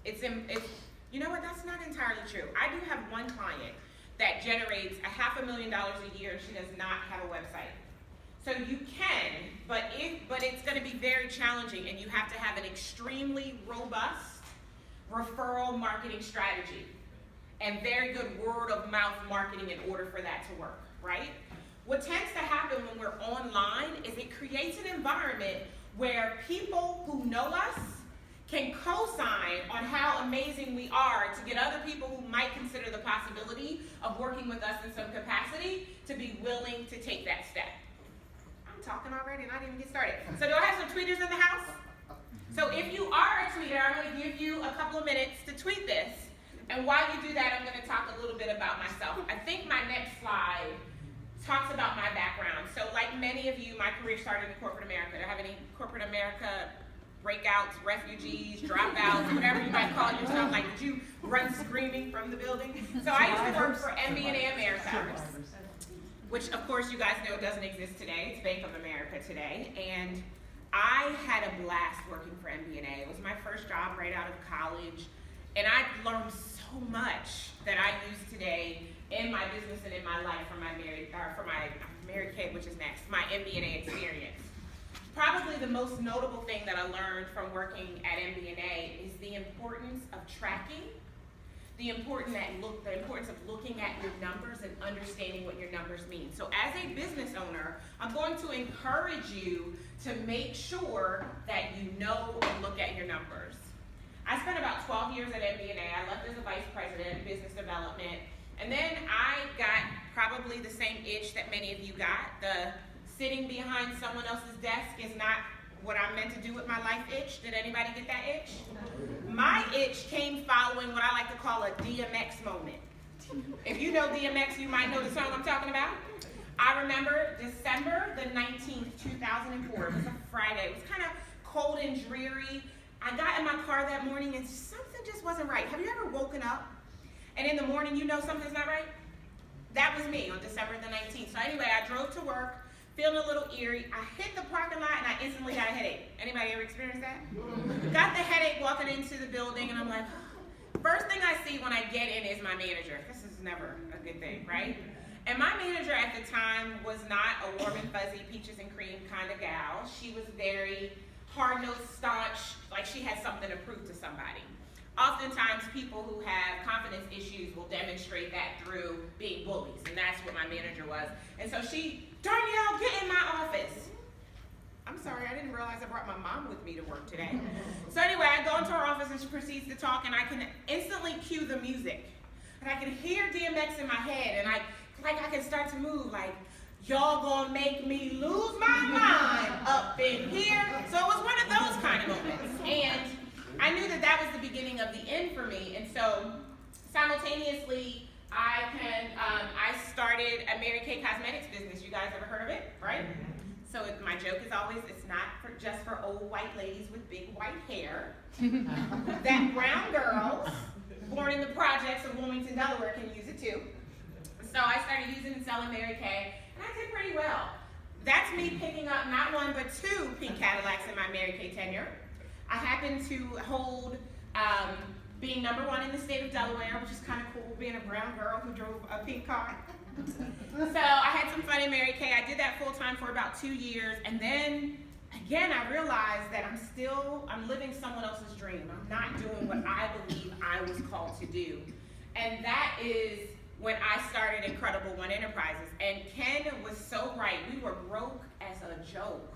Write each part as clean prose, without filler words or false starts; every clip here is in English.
You know what, that's not entirely true. I do have one client that generates $500,000 a year and she does not have a website. So you can, but it's going to be very challenging, and you have to have an extremely robust referral marketing strategy and very good word of mouth marketing in order for that to work, right? What tends to happen when we're online is it creates an environment where people who know us can co-sign on how amazing we are to get other people who might consider the possibility of working with us in some capacity to be willing to take that step. I'm talking already and I didn't even get started. So do I have some tweeters in the house? So if you are a tweeter, I'm going to give you a couple of minutes to tweet this. And while you do that, I'm going to talk a little bit about myself. I think my next slide talks about my background. So like many of you, my career started in corporate America. Do I have any corporate America breakouts, refugees, dropouts, whatever you might call yourself? Like, did you run screaming from the building? So I used to work for MBNA America, which of course you guys know doesn't exist today. It's Bank of America today. And I had a blast working for MBNA. It was my first job right out of college. And I learned so much that I use today in my business and in my life for my Mary Kay, which is next, my MBNA experience. Probably the most notable thing that I learned from working at MBNA is the importance of tracking, the importance of looking at your numbers and understanding what your numbers mean. So as a business owner, I'm going to encourage you to make sure that you know and look at your numbers. I spent about 12 years at MBNA. I left as a vice president in business development. And then I got probably the same itch that many of you got. The sitting behind someone else's desk is not what I'm meant to do with my life itch. Did anybody get that itch? My itch came following what I like to call a DMX moment. If you know DMX, you might know the song I'm talking about. I remember December the 19th, 2004. It was a Friday. It was kind of cold and dreary. I got in my car that morning and something just wasn't right. Have you ever woken up and in the morning you know something's not right? That was me on December the 19th. So anyway, I drove to work, feeling a little eerie. I hit the parking lot and I instantly got a headache. Anybody ever experienced that? Got the headache walking into the building and I'm like, first thing I see when I get in is my manager. This is never a good thing, right? And my manager at the time was not a warm and fuzzy, peaches and cream kind of gal. She was very hard-nosed, staunch, like she had something to prove to somebody. Oftentimes, people who have confidence issues will demonstrate that through being bullies, and that's what my manager was. And so Darnyelle, get in my office. I'm sorry, I didn't realize I brought my mom with me to work today. So anyway, I go into her office and she proceeds to talk, and I can instantly cue the music. And I can hear DMX in my head, and I can start to move, like, y'all gonna make me lose my mind up in here. So it was one of those kind of moments. And I knew that that was the beginning of the end for me. And so simultaneously, I started a Mary Kay Cosmetics business. You guys ever heard of it, right? So my joke is always, it's not just for old white ladies with big white hair. That brown girls born in the projects of Wilmington, Delaware can use it too. So I started using and selling Mary Kay. And I did pretty well. That's me picking up not one but two pink Cadillacs in my Mary Kay tenure. I happened to hold being number one in the state of Delaware, which is kind of cool, being a brown girl who drove a pink car. So I had some fun in Mary Kay. I did that full time for about 2 years, and then again I realized that I'm living someone else's dream. I'm not doing what I believe I was called to do, and that is when I started Incredible One Enterprises. And Ken was so right. We were broke as a joke.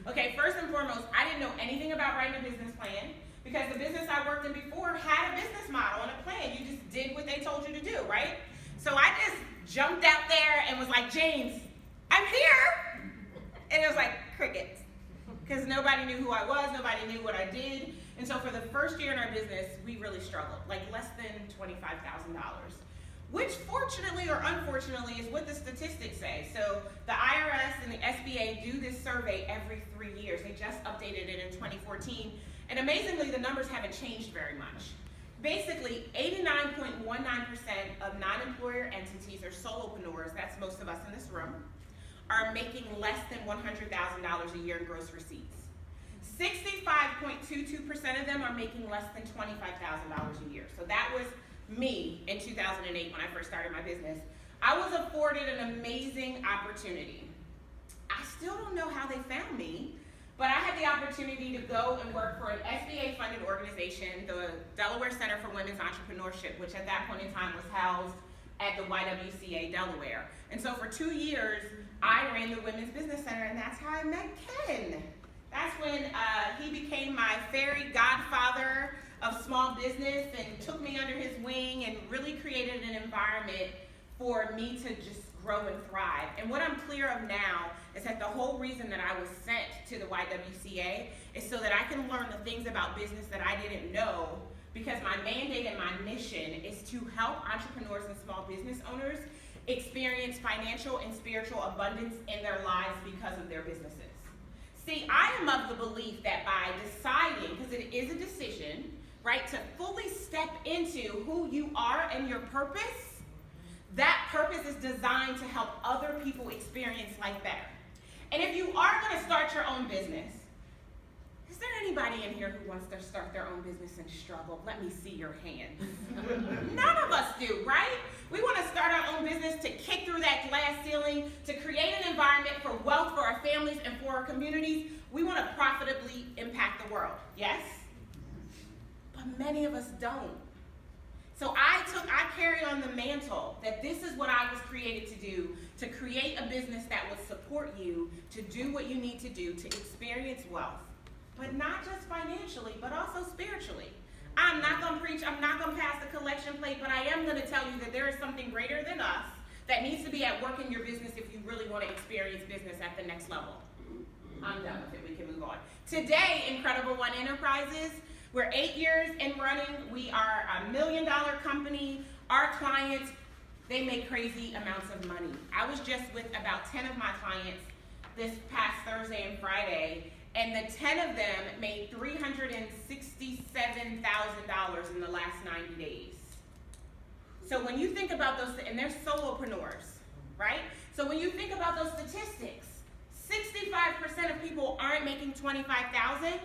Okay, first and foremost, I didn't know anything about writing a business plan because the business I worked in before had a business model and a plan. You just did what they told you to do, right? So I just jumped out there and was like, James, I'm here. And it was like crickets because nobody knew who I was. Nobody knew what I did. And so for the first year in our business, we really struggled, like less than $25,000. Which fortunately or unfortunately is what the statistics say. So the IRS and the SBA do this survey every 3 years. They just updated it in 2014. And amazingly, the numbers haven't changed very much. Basically, 89.19% of non-employer entities or solopreneurs, that's most of us in this room, are making less than $100,000 a year in gross receipts. 65.22% of them are making less than $25,000 a year. So that was me in 2008 when I first started my business. I was afforded an amazing opportunity. I still don't know how they found me, but I had the opportunity to go and work for an SBA-funded organization, the Delaware Center for Women's Entrepreneurship, which at that point in time was housed at the YWCA Delaware. And so for 2 years, I ran the Women's Business Center, and that's how I met Ken. That's when he became my fairy godfather of small business and took me under his wing and really created an environment for me to just grow and thrive. And what I'm clear of now is that the whole reason that I was sent to the YWCA is so that I can learn the things about business that I didn't know, because my mandate and my mission is to help entrepreneurs and small business owners experience financial and spiritual abundance in their lives because of their businesses. See, I am of the belief that by deciding, because it is a decision, right, to fully step into who you are and your purpose, that purpose is designed to help other people experience life better. And if you are going to start your own business, is there anybody in here who wants to start their own business and struggle? Let me see your hands. None of us do, right? We want to start our own business to kick through that glass ceiling, to create an environment for wealth for our families and for our communities. We want to profitably impact the world, yes? But many of us don't. So I carry on the mantle that this is what I was created to do, to create a business that would support you to do what you need to do to experience wealth. But not just financially, but also spiritually. I'm not going to preach, I'm not going to pass the collection plate, but I am going to tell you that there is something greater than us that needs to be at work in your business if you really want to experience business at the next level. I'm done with it, we can move on. Today, Incredible One Enterprises, we're 8 years in running. We are a $1 million company. Our clients, they make crazy amounts of money. I was just with about 10 of my clients this past Thursday and Friday, and the 10 of them made $367,000 in the last 90 days. So when you think about those, and they're solopreneurs, right? So when you think about those statistics, 65% of people aren't making $25,000.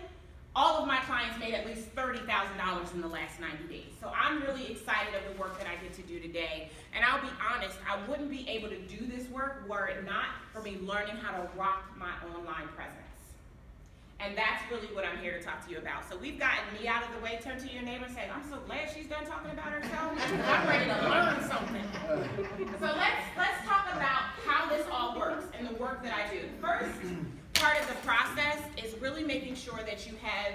All of my clients made at least $30,000 in the last 90 days. So I'm really excited of the work that I get to do today. And I'll be honest, I wouldn't be able to do this work were it not for me learning how to rock my online presence. And that's really what I'm here to talk to you about. So we've gotten me out of the way. Turn to your neighbor and say, I'm so glad she's done talking about herself. I'm ready to learn something. So let's talk about how this all works and the work that I do. First part of the process is really making sure that you have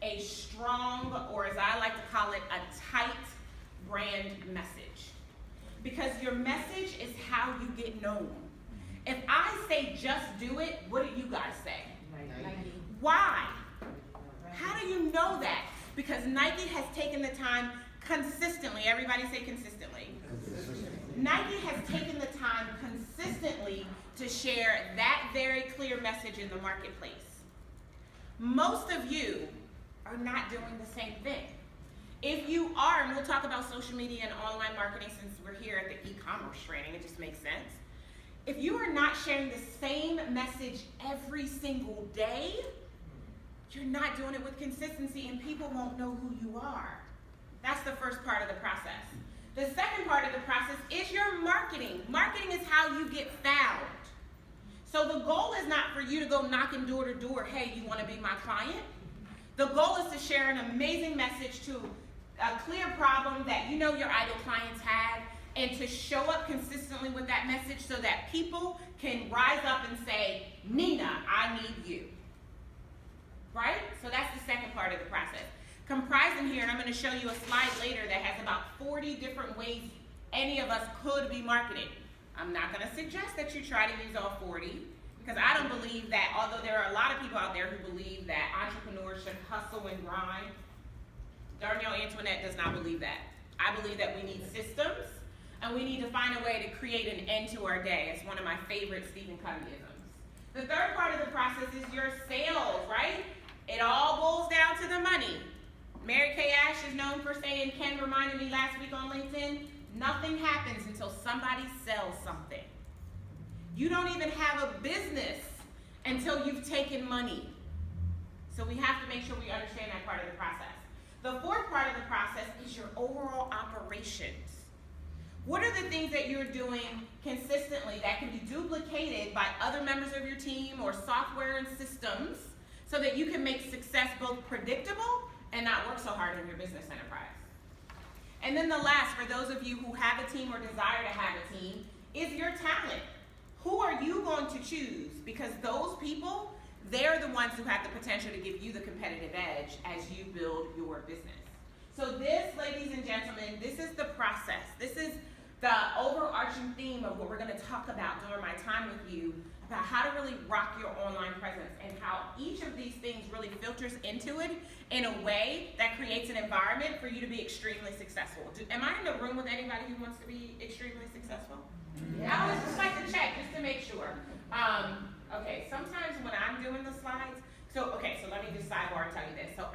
a strong, or as I like to call it, a tight brand message. Because your message is how you get known. If I say just do it, what do you guys say? Nike. Why? How do you know that? Because Nike has taken the time consistently, everybody say consistently. Nike has taken the time consistently to share that very clear message in the marketplace. Most of you are not doing the same thing. If you are, and we'll talk about social media and online marketing since we're here at the e-commerce training, it just makes sense. If you are not sharing the same message every single day, you're not doing it with consistency and people won't know who you are. That's the first part of the process. The second part of the process is your marketing. Marketing is how you get found. So the goal is not for you to go knocking door to door, hey, you want to be my client? The goal is to share an amazing message to a clear problem that you know your ideal clients have, and to show up consistently with that message so that people can rise up and say, Nina, I need you. Right? So that's the second part of the process. Comprising here, and I'm going to show you a slide later that has about 40 different ways any of us could be marketed. I'm not going to suggest that you try to use all 40, because I don't believe that, although there are a lot of people out there who believe that entrepreneurs should hustle and grind, Darnyelle Antoinette does not believe that. I believe that we need systems, and we need to find a way to create an end to our day. It's one of my favorite Stephen Coveyisms. The third part of the process is your sales, right? It all boils down to the money. Mary Kay Ash is known for saying, Ken reminded me last week on LinkedIn, nothing happens until somebody sells something. You don't even have a business until you've taken money. So we have to make sure we understand that part of the process. The fourth part of the process is your overall operations. What are the things that you're doing consistently that can be duplicated by other members of your team or software and systems so that you can make success both predictable and not work so hard in your business enterprise? And then the last, for those of you who have a team or desire to have a team, is your talent. Who are you going to choose? Because those people, they're the ones who have the potential to give you the competitive edge as you build your business. So this, ladies and gentlemen, this is the process. This is the overarching theme of what we're going to talk about during my time with you, about how to really rock your online presence and how each of these things really filters into it in a way that creates an environment for you to be extremely successful. Am I in the room with anybody who wants to be extremely successful? Yeah. I always just like to check just to make sure. Okay, sometimes when I'm doing the slides, so let me just sidebar and tell you this. So